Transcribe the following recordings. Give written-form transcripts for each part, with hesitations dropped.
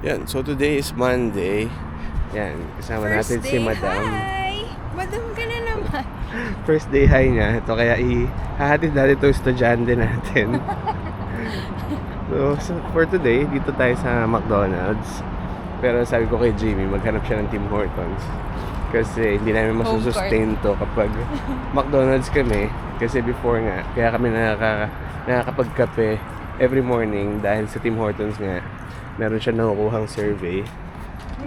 Yan, so today is Monday. Yan, kasama natin si Madam. Hi! Madam ka na naman. First day hi niya. Ito kaya ihahatid natin itong estudyante natin. So for today, dito tayo sa McDonald's. Pero sabi ko kay Jimmy, maghanap siya ng Tim Hortons. Kasi hindi namin masusustain to kapag McDonald's kami. Kasi before nga, kaya kami nakakapagkape every morning dahil sa Tim Hortons nga. Meron siya nakukuhang survey.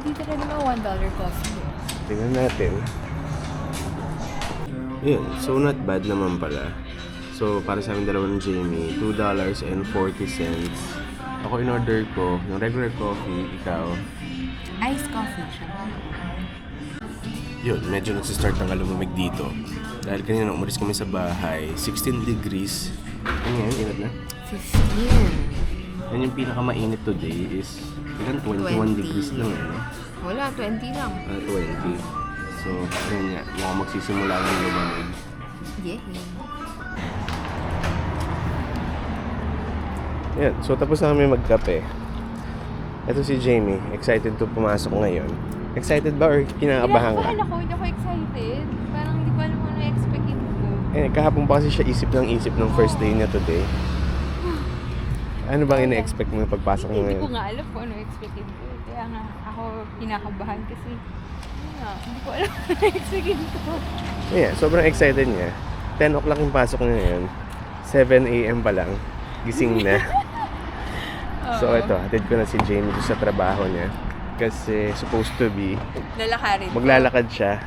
Dito na naman $1 coffee. Tingnan natin. Yun, so not bad naman pala. So para sa amin dalawa ng Jamie, $2.40. Ako in-order ko ng regular coffee, ikaw. Iced coffee siya. Yun, medyo nagsistart ang lumamig dito. Dahil kanina umalis kami sa bahay, 16 degrees. Ano yan? Inat na? 15. Yan yung pinakamainit today is, ilan? 21 degrees lang eh, no? Wala, 20 lang. 20. So, ayun nga, mukhang magsisimula ng lumamig. Yeah. Yan, so tapos na kami magkape. Ito si Jamie, excited to pumasok ngayon. Excited ba or kinakabahan ka? Hindi ako excited. Parang hindi ko alam ano expected ko. Eh, kahapon pa kasi siya isip ng first day niya today. Ano bang ina-expect mo yung pagpasok mo Hindi ko ngayon? nga alam kung ano expected ko. Kaya nga ako kinakabahan kasi hindi ko alam ano expected ko. Yeah, sobrang excited niya. 10 o'clock yung pasok niya ngayon. 7 a.m. pa lang. Gising na. So ito, hatid ko na si Jamie doon sa trabaho niya. Kasi supposed to be Lalakarin. maglalakad siya.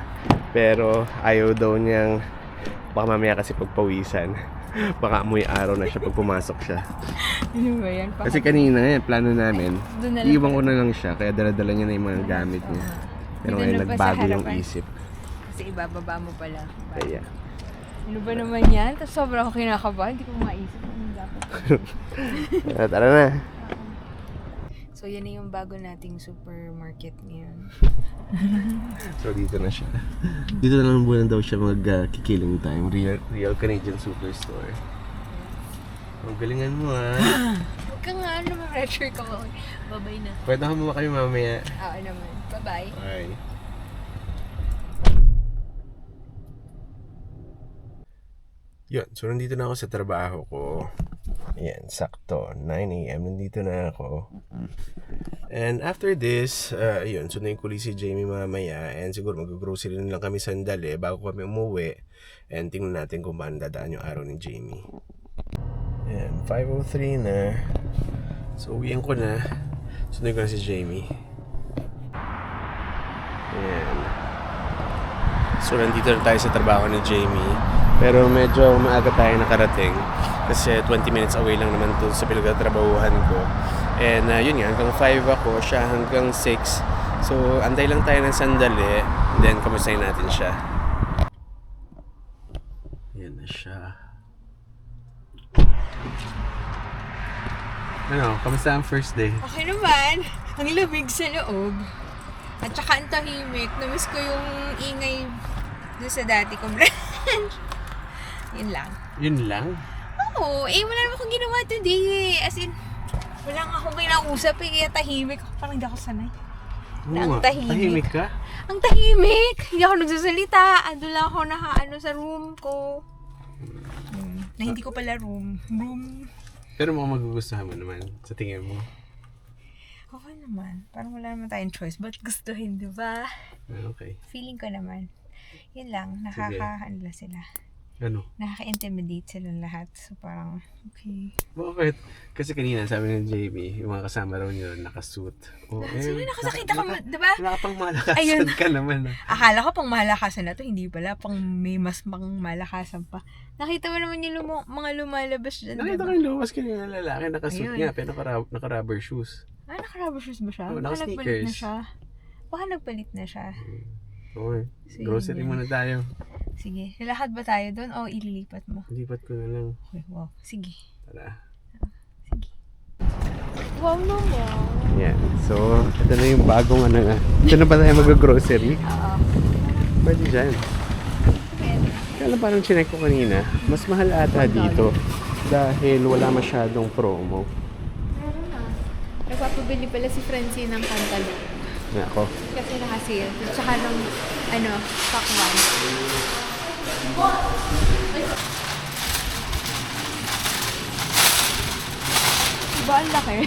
Pero ayaw daw niyang baka mamaya kasi pagpawisan. Baka amoy araw na siya pag pumasok siya. Ano ba yan? Kasi kanina plano namin, Doon na lang iiwan ko na lang siya. Kaya dala-dala niya na yung mga gamit niya. Pero Doon ngayon na pa sa nagbago yung harapan. isip. Kasi ibababa mo pala. Kaya Ano ba naman yan? Tapos sobrang ako kinakabahan. Hindi ko maisip anong dapat. tara na. So yan na yung bago nating supermarket ngayon. So dito na siya. Dito na lang muna daw siya mag-killing time. Real Canadian Superstore. Ang galingan mo Huwag ka nga naman pressure ka ako. Bye-bye na. Pwede ka mo kayo mamaya. Oo naman. Bye-bye. Bye. Yun, so nandito na ako sa trabaho ko. Ayan, sakto. 9 a.m. Nandito na ako. And after this, yun, sunduin ko si Jamie mamaya. And siguro mag-grocery na lang kami sandali bago kami umuwi. And tingnan natin kung paano dadaan yung araw ni Jamie. Ayan, 5:03 na. So, uwian ko na. Sunduin ko na si Jamie. Ayan. So, nandito na tayo sa trabaho ni Jamie. Pero medyo maaga tayo nakarating. Kasi 20 minutes away lang naman to sa pinagtatrabahuhan ko. And yun nga, hanggang 5 ako, siya hanggang 6. So, antay lang tayo ng sandali. Then, kamustahin natin siya. Yan na siya. Ano, kamusta ang first day? Okay naman. Ang lamig sa loob. At saka ang tahimik. Namiss ko yung ingay doon sa dati kong branch. Yun lang. Yun lang? Oo, wala naman akong ginawa today. As in, wala nga akong kinausap kaya tahimik ako. Parang hindi ako sanay. Oo, Ang tahimik. Tahimik ka? Ang tahimik! Hindi ako nagsasalita. Ando lang ako sa room ko. Na hindi ko pala room. Pero mga magugustuhan mo naman sa tingin mo. Okay naman. Parang wala naman tayong choice. Ba't gustuhin, di ba? Okay. Feeling ko naman. Yun lang. Nakaka-handla sila. Ano? Nakaka-intimidate silang lahat. So parang, okay. Bakit? Kasi kanina sabi ng JB, yung mga kasama raw niyo nakasuit. Oh, Sino nakasakita ka mo, di ba? Nakapang malakasan Ayun. ka naman. Akala ko pang malakasan na to, hindi pala. May mas pang malakasan pa. Nakita mo naman yung mga lumalabas dyan. Nakita ko yung lumas kanina ng lalaki nakasuit Ayun. niya, pero naka-rubber shoes. Naka-rubber shoes ba siya? Oo, Baka nagpalit naka-sneakers. na siya. Baka nagpalit na siya. Okay. Sige. Grocery muna tayo. Sige. Lalakad ba tayo doon o ililipat mo? Lipat ko na lang. Okay, wow. Sige. Tara. Sige. Wow naman. Yan. So, ito na yung bagong ano nga. Ito na ba tayo mag-grocery? Oo. Pwede dyan. Pwede. Kaya lang parang chinek ko kanina, mas mahal ata dito. Dahil wala masyadong promo. Meron na. Nagpapabili pala si Francine ng cantaloupe. Ako. Kasi naka-sale. At saka ng, pakwan. Diba ang laki?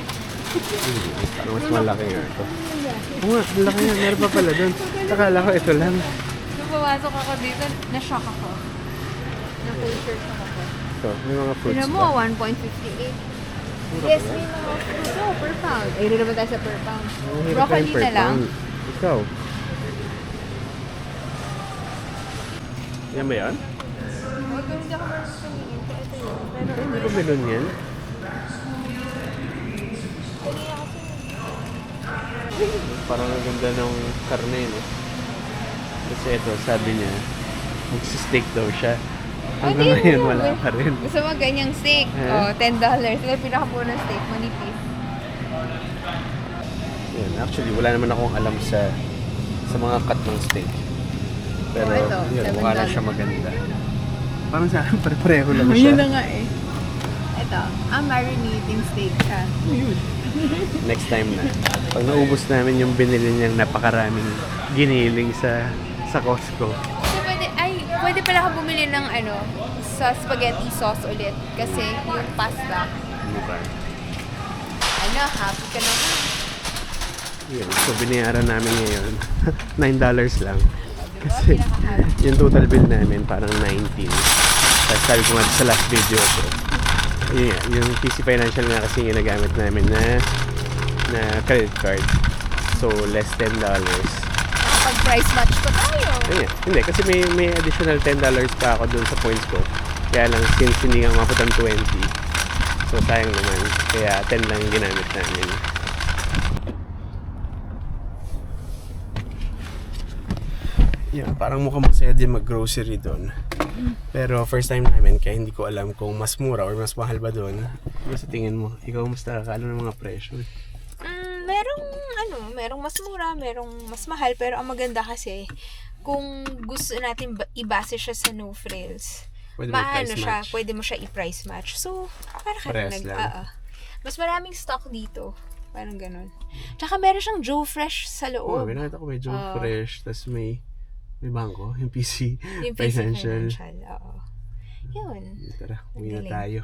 Parang mas malaki nga ito. Oo nga, ang laki nga. Meron pa pala doon. Akala ko ito lang. Nung pumasok ako dito, na-shock ako. Na-culture shock ako. So, may mga fruits Tignan mo, ba? 1.58. Mura Yes, pala. may mga fruits. Oh, per pound. Ay, naman tayo sa per pound. Ang hirap Broccoli tayong per na lang. pound. Ikaw. Yan ba yan? Huwag kang hindi ako marunong tumingin. Kaya ito yun. Pero Hindi ko melon yan. Parang ang ganda ng karne, no? Kasi ito, sabi niya, magsi-steak daw siya. Hanggang Hindi ngayon, mo wala naman. pa rin. Gusto mo ganyang steak? Eh? Oh, $10. Ito yung pinakamurang steak, manipis. Yan, actually, wala naman akong alam sa mga cut ng steak. Pero, Oh, ito, yun, mukha lang $7. siya maganda. Parang sa akin, pare-pareho lang siya. Yun na nga eh. Ito, marinating steak siya. Next time na. Pag naubos namin yung binili niyang napakaraming giniling sa Costco. So, pwede pala ka bumili ng sa spaghetti sauce ulit. Kasi yung pasta, Okay. happy ka naman. Yun. So, binayaran namin ngayon. $9 lang. Diba? Kasi yung total bill namin parang 19. Tapos sabi ko nga sa last video ko, yun, yung PC Financial na kasi yung ginagamit namin na credit card. So, less $10. Nakapag-price match pa tayo. Ayun. Hindi, kasi may additional $10 pa ako dun sa points ko. Kaya lang, since hindi nga mapot ang 20, so sayang naman. Kaya 10 lang yung ginamit namin. Yeah, parang mukhang masaya din mag-grocery doon. Pero first time namin, kaya hindi ko alam kung mas mura or mas mahal ba doon. Ano sa tingin mo? Ikaw mas nakakalo ng mga presyo. Merong mas mura, merong mas mahal, pero ang maganda kasi, kung gusto natin ibase siya sa no frills, Pwede may price siya, match. pwede mo siya i-price match. So, para ka Parehas lang. mas maraming stock dito. Parang ganun. Tsaka meron siyang Joe Fresh sa Oo, loob. binakita ko may Joe Fresh, tapos may bangko, yung PC, Yung PC Financial. Oo. Yun. Tara, uwi na Galing. tayo.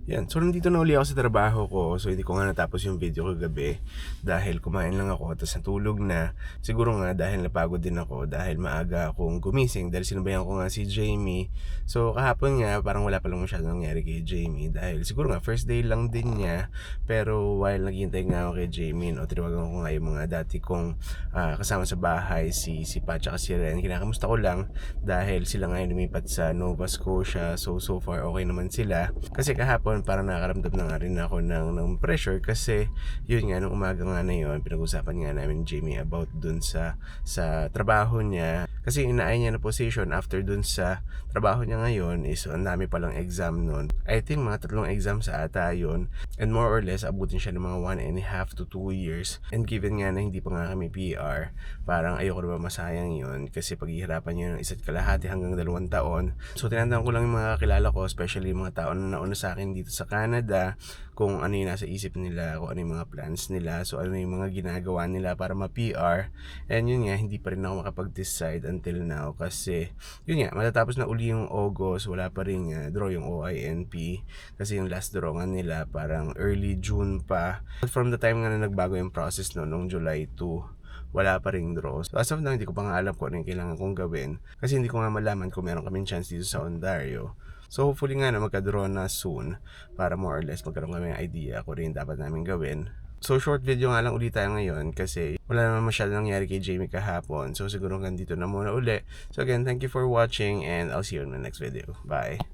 Yan, so nandito na uli ako sa trabaho ko. So hindi ko nga natapos yung video kagabi dahil kumain lang ako tapos natulog na. Siguro nga dahil napagod din ako dahil maaga akong gumising dahil sinabayan ko nga si Jamie. So kahapon nga parang wala palang masyadong nangyari kay Jamie dahil siguro nga first day lang din niya. Pero while naghihintay nga ako kay Jamie, no, tinawagan ko nga yung mga dati kong kasama sa bahay, si Pat at si Ren. Kinakamusta ko lang dahil sila nga yung lumipat sa Nova Scotia. So far okay naman sila. Kasi kahapon parang nakakaramdam na nga rin ako ng pressure kasi yun nga, nung umaga nga na yun, pinag-usapan nga namin ni Jamie about dun sa trabaho niya. Kasi inaay niya na position after dun sa trabaho niya ngayon is ang dami palang exam nun. I think mga 3 exams sa ata yun. And more or less, abutin siya ng mga 1.5 to 2 years. And given nga na hindi pa nga kami PR, parang ayoko na ba masayang yun kasi paghihirapan niya ng 1.5 hanggang 2 taon. So tinandaan ko lang yung mga kilala ko, especially yung mga tao na nauna sa akin dito sa Canada, kung ano yung nasa isip nila, kung ano yung mga plans nila, so ano yung mga ginagawa nila para ma-PR. And yun nga, hindi pa rin ako makapag-decide until now kasi yun nga, matatapos na uli yung August, wala pa rin draw yung OINP kasi yung last draw nga nila parang early June pa. But from the time nga na nagbago yung process noong July 2, wala pa ring draw. So as of now, hindi ko pa nga alam kung ano yung kailangan kong gawin kasi hindi ko nga malaman kung meron kaming chance dito sa Ontario. So hopefully nga na magka-draw na soon para more or less magkaroon kami ng idea kung rin dapat namin gawin. So short video nga lang ulit tayo ngayon kasi wala naman masyadong nangyari kay Jamie kahapon. So siguro hanggang dito na muna uli. So again, thank you for watching and I'll see you in my next video. Bye!